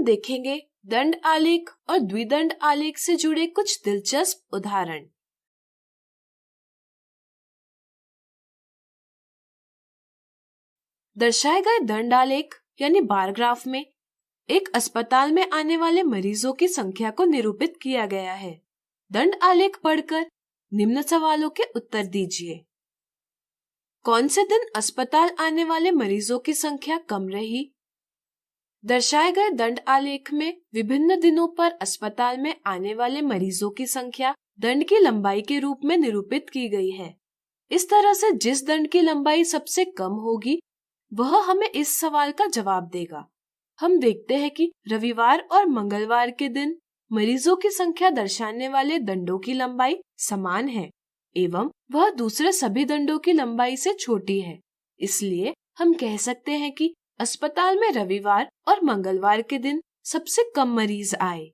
हम देखेंगे दंड आलेख और द्विदंड आलेख से जुड़े कुछ दिलचस्प उदाहरण। दर्शाए गए दंड आलेख यानी बार ग्राफ में एक अस्पताल में आने वाले मरीजों की संख्या को निरूपित किया गया है। दंड आलेख पढ़कर निम्न सवालों के उत्तर दीजिए। कौन से दिन अस्पताल आने वाले मरीजों की संख्या कम रही? दर्शाए गए दंड आलेख में विभिन्न दिनों पर अस्पताल में आने वाले मरीजों की संख्या दंड की लंबाई के रूप में निरूपित की गई है। इस तरह से जिस दंड की लंबाई सबसे कम होगी वह हमें इस सवाल का जवाब देगा। हम देखते हैं कि रविवार और मंगलवार के दिन मरीजों की संख्या दर्शाने वाले दंडों की लंबाई समान है एवं वह दूसरे सभी दंडों की लंबाई से छोटी है। इसलिए हम कह सकते हैं कि अस्पताल में रविवार और मंगलवार के दिन सबसे कम मरीज आए।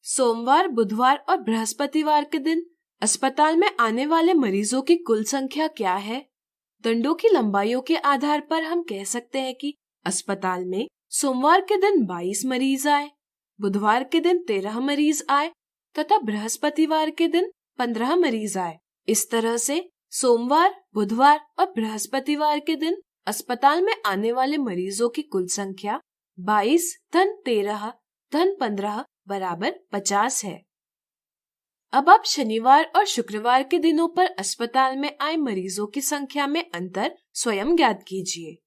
सोमवार, बुधवार और बृहस्पतिवार के दिन अस्पताल में आने वाले मरीजों की कुल संख्या क्या है? दंडों की लंबाइयों के आधार पर हम कह सकते हैं कि अस्पताल में सोमवार के दिन 22 मरीज आए, बुधवार के दिन 13 मरीज आए तथा बृहस्पतिवार के दिन 15 मरीज आए। इस तरह से सोमवार, बुधवार और बृहस्पतिवार के दिन अस्पताल में आने वाले मरीजों की कुल संख्या 22 धन 13 धन 15 बराबर 50 है। अब आप शनिवार और शुक्रवार के दिनों पर अस्पताल में आए मरीजों की संख्या में अंतर स्वयं ज्ञात कीजिए।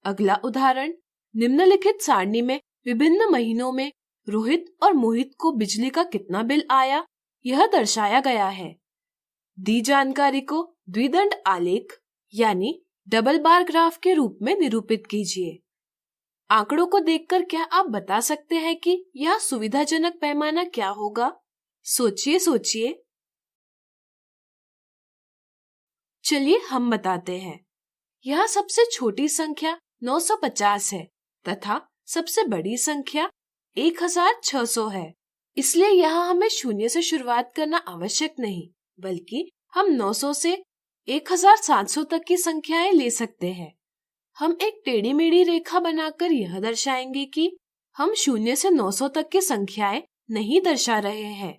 अगला उदाहरण, निम्नलिखित सारणी में विभिन्न महीनों में रोहित और मोहित को बिजली का कितना बिल आया यह दर्शाया गया है। दी जानकारी को द्विदंड आलेख यानी डबल बार ग्राफ के रूप में निरूपित कीजिए। आंकड़ों को देखकर क्या आप बता सकते हैं कि यह सुविधाजनक पैमाना क्या होगा? सोचिए। चलिए हम बताते हैं। यह सबसे छोटी संख्या 950 है तथा सबसे बड़ी संख्या 1600 है। इसलिए यहाँ हमें शून्य से शुरुआत करना आवश्यक नहीं, बल्कि हम 900 से 1700 तक की संख्याएं ले सकते हैं। हम एक टेढ़ी मेढ़ी रेखा बनाकर यह दर्शाएंगे कि हम 0 से 900 तक की संख्याएं नहीं दर्शा रहे हैं।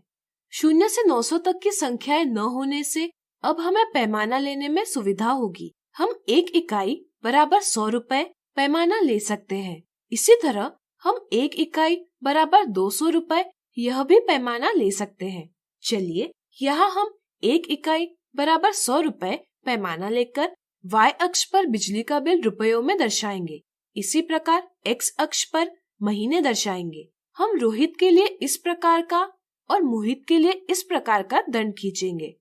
0 से 900 तक की संख्याएं न होने से अब हमें पैमाना लेने में सुविधा होगी। हम 1 इकाई बराबर 100 रुपए पैमाना ले सकते हैं। इसी तरह हम 1 इकाई बराबर 200 रुपए यह भी पैमाना ले सकते हैं। चलिए यहाँ हम 1 इकाई बराबर 100 रुपए पैमाना लेकर y अक्ष पर बिजली का बिल रुपयों में दर्शाएंगे। इसी प्रकार x अक्ष पर महीने दर्शाएंगे। हम रोहित के लिए इस प्रकार का और मोहित के लिए इस प्रकार का दंड खींचेंगे।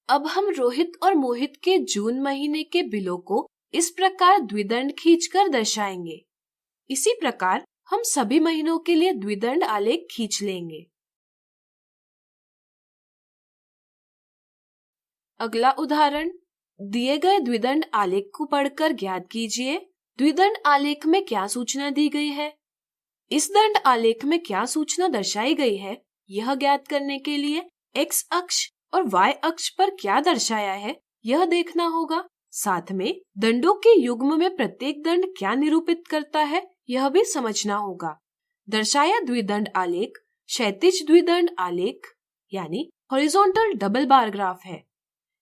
अब हम रोहित और मोहित के जून महीने के बिलों को इस प्रकार द्विदंड खींचकर दर्शाएंगे। इसी प्रकार हम सभी महीनों के लिए द्विदंड आलेख खींच लेंगे। अगला उदाहरण, दिए गए द्विदंड आलेख को पढ़कर ज्ञात कीजिए द्विदंड आलेख में क्या सूचना दी गई है। इस दंड आलेख में क्या सूचना दर्शाई गई है यह ज्ञात करने के लिए x अक्ष और y अक्ष पर क्या दर्शाया है यह देखना होगा। साथ में दंडों के युग्म में प्रत्येक दंड क्या निरूपित करता है यह भी समझना होगा। दर्शाया द्विदंड आलेख क्षैतिज द्विदंड आलेख यानी हॉरिजॉन्टल डबल बार ग्राफ है।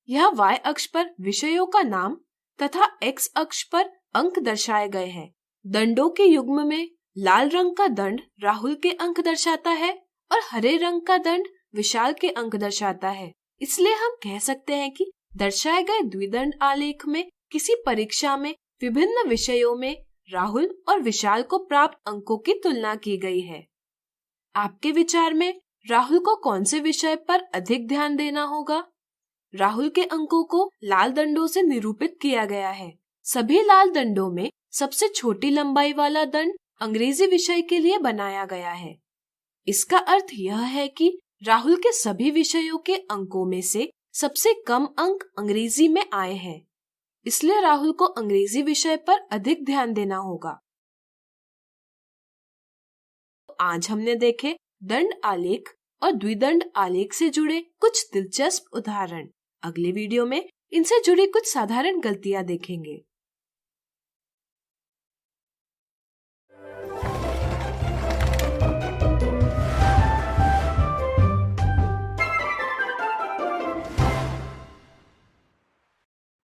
यह y अक्ष पर विषयों का नाम तथा x अक्ष पर अंक दर्शाए गए हैं। दंडों के युग्म में लाल रंग का दंड राहुल के अंक दर्शाता है और हरे रंग का दंड विशाल के अंक दर्शाता है। इसलिए हम कह सकते हैं कि दर्शाए गए द्विदंड आलेख में किसी परीक्षा में विभिन्न विषयों में राहुल और विशाल को प्राप्त अंकों की तुलना की गई है। आपके विचार में राहुल को कौन से विषय पर अधिक ध्यान देना होगा? राहुल के अंकों को लाल दंडों से निरूपित किया गया है। सभी लाल दंडों में सबसे छोटी लंबाई वाला दंड अंग्रेजी विषय के लिए बनाया गया है। इसका अर्थ यह है कि राहुल के सभी विषयों के अंकों में से सबसे कम अंक अंग्रेजी में आए हैं। इसलिए राहुल को अंग्रेजी विषय पर अधिक ध्यान देना होगा। आज हमने देखे दंड आलेख और द्विदंड आलेख से जुड़े कुछ दिलचस्प उदाहरण। अगले वीडियो में इनसे जुड़ी कुछ साधारण गलतियां देखेंगे।